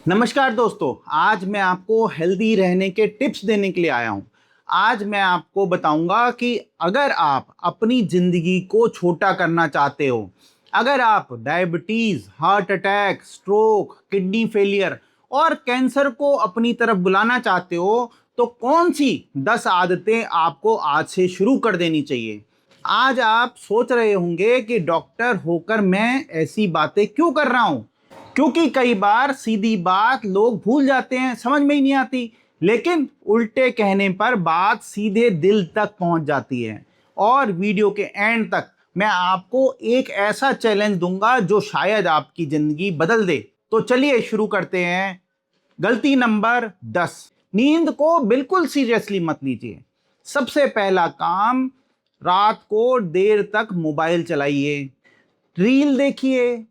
नमस्कार दोस्तों, आज मैं आपको हेल्दी रहने के टिप्स देने के लिए आया हूं। आज मैं आपको बताऊंगा कि अगर आप अपनी ज़िंदगी को छोटा करना चाहते हो, अगर आप diabetes, heart attack, stroke, kidney failure और कैंसर को अपनी तरफ बुलाना चाहते हो, तो कौन सी 10 आदतें आपको आज से शुरू कर देनी चाहिए। आज आप सोच रहे होंगे कि डॉक्टर होकर मैं ऐसी बातें क्यों कर रहा हूं, क्योंकि कई बार सीधी बात लोग भूल जाते हैं, समझ में ही नहीं आती। लेकिन उल्टे कहने पर बात सीधे दिल तक पहुंच जाती है। और वीडियो के एंड तक मैं आपको एक ऐसा चैलेंज दूंगा जो शायद आपकी जिंदगी बदल दे। तो चलिए शुरू करते हैं। गलती नंबर 10, नींद को बिल्कुल सीरियसली मत लीजिए। सबसे पहला काम, रात को देर तक मोबाइल चलाइए, रील देखिए,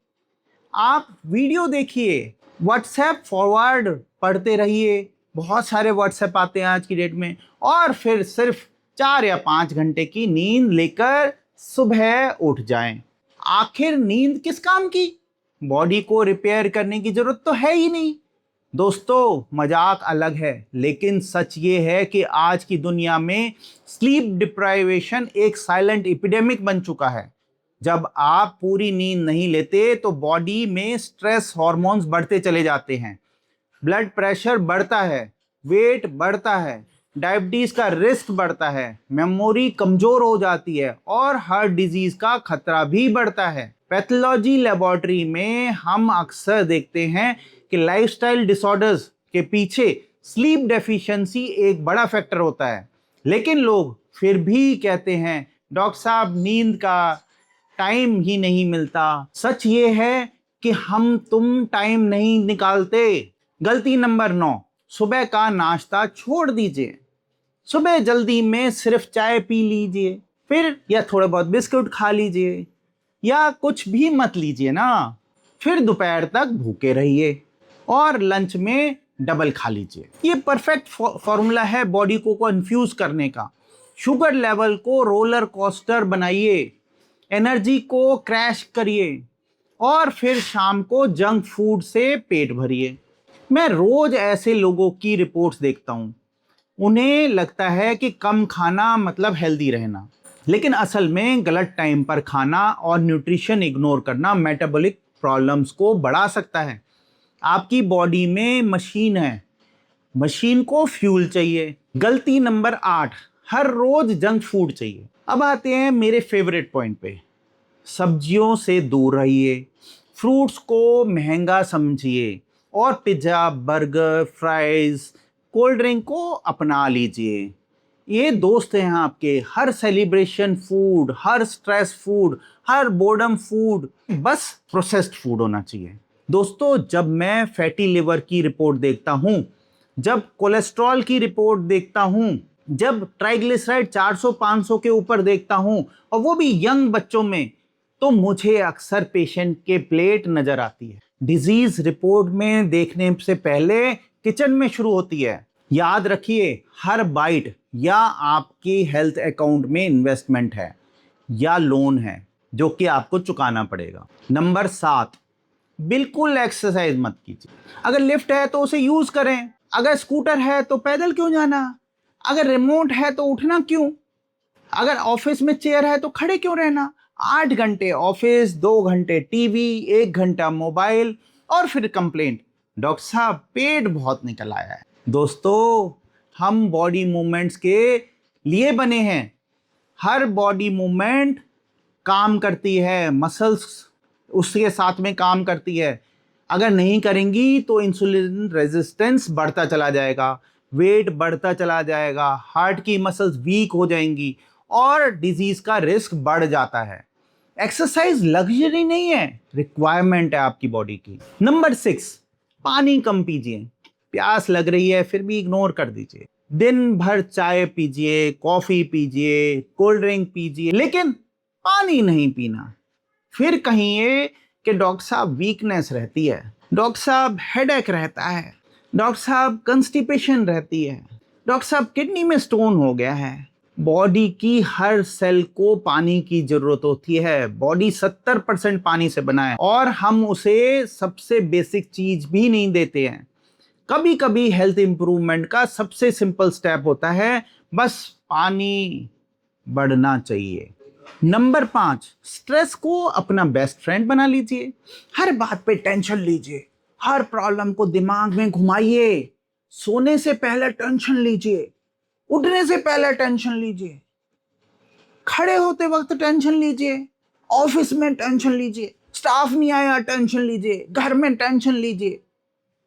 आप वीडियो देखिए, व्हाट्सएप फॉरवर्ड पढ़ते रहिए। बहुत सारे व्हाट्सएप आते हैं आज की डेट में। और फिर सिर्फ 4 या 5 घंटे की नींद लेकर सुबह उठ जाएं। आखिर नींद किस काम की? बॉडी को रिपेयर करने की जरूरत तो है ही नहीं। दोस्तों, मजाक अलग है, लेकिन सच ये है कि आज की दुनिया में स्लीप डिप्राइवेशन एक साइलेंट एपिडेमिक बन चुका है। जब आप पूरी नींद नहीं लेते तो बॉडी में स्ट्रेस हार्मोन्स बढ़ते चले जाते हैं, ब्लड प्रेशर बढ़ता है, वेट बढ़ता है, डायबिटीज का रिस्क बढ़ता है, मेमोरी कमजोर हो जाती है और हार्ट डिजीज का खतरा भी बढ़ता है। पैथोलॉजी लेबोरेटरी में हम अक्सर देखते हैं कि लाइफस्टाइल डिसऑर्डर्स के पीछे स्लीप डेफिशिएंसी एक बड़ा फैक्टर होता है। लेकिन लोग फिर भी कहते हैं, डॉक्टर साहब नींद का टाइम ही नहीं मिलता। सच ये है कि हम तुम टाइम नहीं निकालते। गलती नंबर 9, सुबह का नाश्ता छोड़ दीजिए। सुबह जल्दी में सिर्फ चाय पी लीजिए, फिर या थोड़ा बहुत बिस्कुट खा लीजिए, या कुछ भी मत लीजिए ना। फिर दोपहर तक भूखे रहिए और लंच में डबल खा लीजिए। ये परफेक्ट फॉर्मूला है बॉडी को कंफ्यूज करने का। शुगर लेवल को रोलर कोस्टर बनाइए, एनर्जी को क्रैश करिए और फिर शाम को जंक फूड से पेट भरिए। मैं रोज ऐसे लोगों की रिपोर्ट्स देखता हूँ। उन्हें लगता है कि कम खाना मतलब हेल्दी रहना, लेकिन असल में गलत टाइम पर खाना और न्यूट्रिशन इग्नोर करना मेटाबॉलिक प्रॉब्लम्स को बढ़ा सकता है। आपकी बॉडी में मशीन है, मशीन को फ्यूल चाहिए। गलती नंबर 8, हर रोज जंक फूड चाहिए। अब आते हैं मेरे फेवरेट पॉइंट पे। सब्जियों से दूर रहिए, फ्रूट्स को महंगा समझिए और pizza, burger, fries, cold drink को अपना लीजिए। ये दोस्त हैं आपके। हर सेलिब्रेशन फूड, हर स्ट्रेस फूड, हर बोर्डम फूड बस प्रोसेस्ड फूड होना चाहिए। दोस्तों, जब मैं फैटी लिवर की रिपोर्ट देखता हूँ, जब कोलेस्ट्रॉल की रिपोर्ट देखता हूँ, जब ट्राइग्लिसराइड 400-500 के ऊपर देखता हूँ, और वो भी यंग बच्चों में, तो मुझे अक्सर पेशेंट के प्लेट नजर आती है। डिजीज रिपोर्ट में देखने से पहले किचन में शुरू होती है। याद रखिए, हर बाइट या आपकी हेल्थ अकाउंट में इन्वेस्टमेंट है या लोन है जो कि आपको चुकाना पड़ेगा। नंबर 7, बिल्कुल एक्सरसाइज मत कीजिए। अगर लिफ्ट है तो उसे यूज करें, अगर स्कूटर है तो पैदल क्यों जाना, अगर रिमोट है तो उठना क्यों, अगर ऑफिस में चेयर है तो खड़े क्यों रहना। 8 घंटे ऑफिस, 2 घंटे टीवी, 1 घंटा मोबाइल और फिर कंप्लेंट, डॉक्टर साहब पेट बहुत निकल आया है। दोस्तों, हम बॉडी मूवमेंट्स के लिए बने हैं। हर बॉडी मूवमेंट काम करती है, मसल्स उसके साथ में काम करती है। अगर नहीं करेंगी तो इंसुलिन रेजिस्टेंस बढ़ता चला जाएगा, वेट बढ़ता चला जाएगा, हार्ट की मसल्स वीक हो जाएंगी और डिजीज का रिस्क बढ़ जाता है। एक्सरसाइज लग्जरी नहीं है, रिक्वायरमेंट है आपकी बॉडी की। नंबर 6, पानी कम पीजिए। प्यास लग रही है फिर भी इग्नोर कर दीजिए। दिन भर चाय पीजिए, कॉफी पीजिए, कोल्ड ड्रिंक पीजिए, लेकिन पानी नहीं पीना। फिर कहिए कि डॉक्टर साहब वीकनेस रहती है, डॉक्टर साहब हेडेक रहता है, डॉक्टर साहब कंस्टिपेशन रहती है, डॉक्टर साहब किडनी में स्टोन हो गया है, बॉडी की हर सेल को पानी की जरूरत होती है। बॉडी 70% पानी से बना है और हम उसे सबसे बेसिक चीज भी नहीं देते हैं। कभी कभी हेल्थ इंप्रूवमेंट का सबसे सिंपल स्टेप होता है बस पानी बढ़ना चाहिए। नंबर 5, स्ट्रेस को अपना बेस्ट फ्रेंड बना लीजिए। हर बात पे टेंशन लीजिए, हर प्रॉब्लम को दिमाग में घुमाइए। सोने से पहले टेंशन लीजिए, उठने से पहले टेंशन लीजिए, खड़े होते वक्त टेंशन लीजिए, ऑफिस में टेंशन लीजिए, स्टाफ नहीं आया टेंशन लीजिए, घर में टेंशन लीजिए।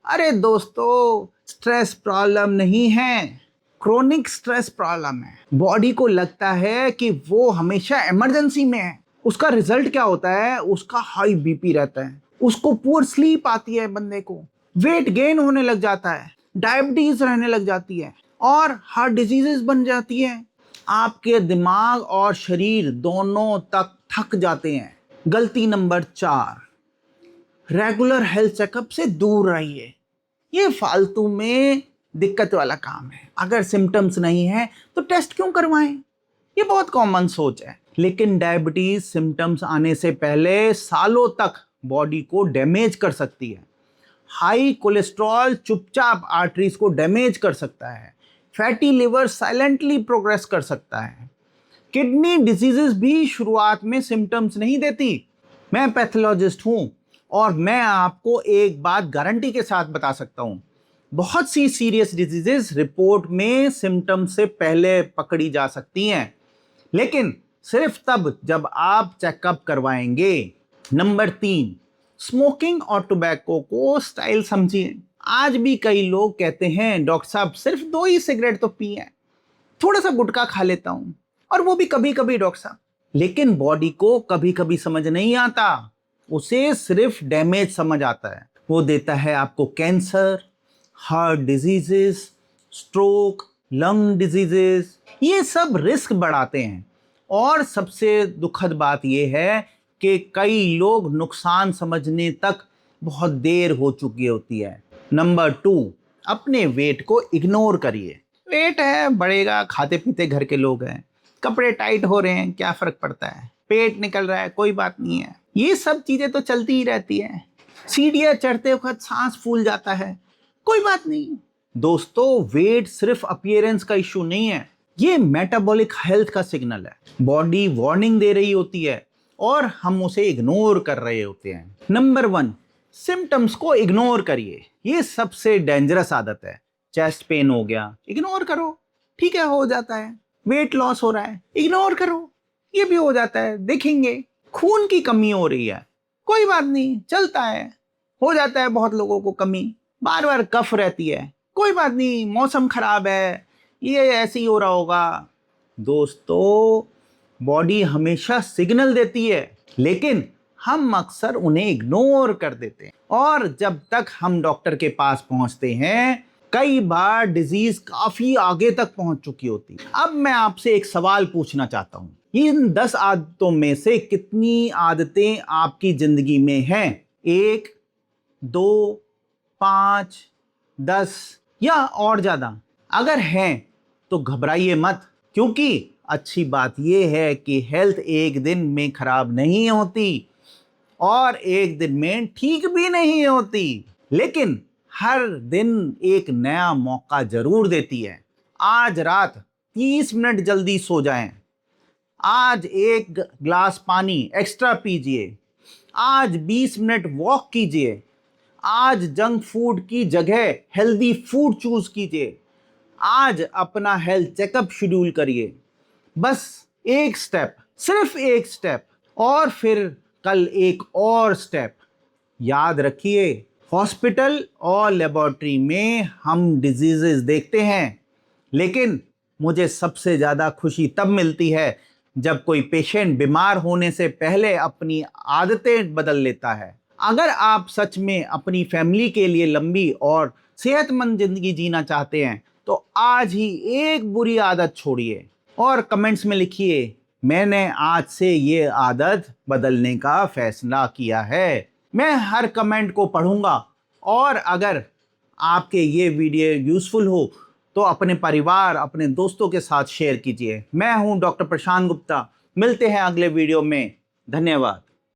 अरे दोस्तों, स्ट्रेस प्रॉब्लम नहीं है, क्रोनिक स्ट्रेस प्रॉब्लम है। बॉडी को लगता है कि वो हमेशा इमरजेंसी में है। उसका रिजल्ट क्या होता है? उसका हाई बीपी रहता है, उसको पुअर स्लीप आती है, बंदे को वेट गेन होने लग जाता है, डायबिटीज रहने लग जाती है और हार्ट डिजीजेस बन जाती है। आपके दिमाग और शरीर दोनों तक थक जाते हैं। गलती नंबर 4, रेगुलर हेल्थ चेकअप से दूर रहिए। ये फालतू में दिक्कत वाला काम है। अगर सिम्टम्स नहीं है तो टेस्ट क्यों करवाएं? ये बहुत कॉमन सोच है, लेकिन डायबिटीज सिम्टम्स आने से पहले सालों तक बॉडी को डैमेज कर सकती है। हाई कोलेस्ट्रॉल चुपचाप आर्टरीज को डैमेज कर सकता है। फैटी लिवर साइलेंटली प्रोग्रेस कर सकता है। किडनी डिजीजेस भी शुरुआत में सिम्टम्स नहीं देती। मैं पैथोलॉजिस्ट हूं और मैं आपको एक बात गारंटी के साथ बता सकता हूं, बहुत सी सीरियस डिजीजेस रिपोर्ट में सिम्टम्स से पहले पकड़ी जा सकती हैं, लेकिन सिर्फ तब जब आप चेकअप करवाएंगे। नंबर 3, स्मोकिंग और टोबैको को स्टाइल समझिए। आज भी कई लोग कहते हैं डॉक्टर साहब सिर्फ 2 ही सिगरेट तो पी है, थोड़ा सा गुटखा खा लेता हूं, और वो भी कभी कभी डॉक्टर साहब। लेकिन बॉडी को कभी कभी समझ नहीं आता, उसे सिर्फ डैमेज समझ आता है। वो देता है आपको cancer, heart diseases, stroke, lung diseases. ये सब रिस्क बढ़ाते हैं और सबसे दुखद बात यह है कि कई लोग नुकसान समझने तक बहुत देर हो चुकी होती है। नंबर 2, अपने वेट को इग्नोर करिए। वेट है, बढ़ेगा, खाते पीते घर के लोग हैं, कपड़े टाइट हो रहे हैं, क्या फर्क पड़ता है, पेट निकल रहा है, कोई बात नहीं है। ये सब चीजें तो चलती ही रहती है। सीढ़ियां चढ़ते वक्त सांस फूल जाता है, कोई बात नहीं। दोस्तों, वेट सिर्फ अपीयरेंस का इशू नहीं है, ये मेटाबॉलिक हेल्थ का सिग्नल है। बॉडी वार्निंग दे रही होती है और हम उसे इग्नोर कर रहे होते हैं। नंबर 1, सिम्टम्स को इग्नोर करिए। ये सबसे डेंजरस आदत है। चेस्ट पेन हो गया, इग्नोर करो, ठीक है, हो जाता है। वेट लॉस हो रहा है, इग्नोर करो, ये भी हो जाता है, देखेंगे। खून की कमी हो रही है, कोई बात नहीं, चलता है, हो जाता है बहुत लोगों को कमी। बार बार कफ रहती है, कोई बात नहीं, मौसम खराब है, ये ऐसे ही हो रहा होगा। दोस्तों, बॉडी हमेशा सिग्नल देती है, लेकिन हम अक्सर उन्हें इग्नोर कर देते हैं और जब तक हम डॉक्टर के पास पहुंचते हैं कई बार डिजीज काफी आगे तक पहुंच चुकी होती है। अब मैं आपसे एक सवाल पूछना चाहता हूं, इन 10 आदतों में से कितनी आदतें आपकी जिंदगी में हैं? 1, 2, 5, 10 या और ज्यादा? अगर हैं तो घबराइए मत, क्योंकि अच्छी बात यह है कि हेल्थ एक दिन में खराब नहीं होती और एक दिन में ठीक भी नहीं होती, लेकिन हर दिन एक नया मौका जरूर देती है। आज रात 30 मिनट जल्दी सो जाएं, आज 1 ग्लास पानी एक्स्ट्रा पीजिए, आज 20 मिनट वॉक कीजिए, आज जंक फूड की जगह हेल्दी फूड चूज कीजिए, आज अपना हेल्थ चेकअप शेड्यूल करिए। बस एक स्टेप, सिर्फ एक स्टेप, और फिर कल एक और स्टेप। याद रखिए, हॉस्पिटल और लेबोरेटरी में हम डिजीजेस देखते हैं, लेकिन मुझे सबसे ज़्यादा खुशी तब मिलती है जब कोई पेशेंट बीमार होने से पहले अपनी आदतें बदल लेता है। अगर आप सच में अपनी फैमिली के लिए लंबी और सेहतमंद जिंदगी जीना चाहते हैं तो आज ही एक बुरी आदत छोड़िए और कमेंट्स में लिखिए, मैंने आज से ये आदत बदलने का फैसला किया है। मैं हर कमेंट को पढ़ूंगा और अगर आपके ये वीडियो यूज़फुल हो तो अपने परिवार, अपने दोस्तों के साथ शेयर कीजिए। मैं हूं डॉक्टर प्रशांत गुप्ता। मिलते हैं अगले वीडियो में। धन्यवाद।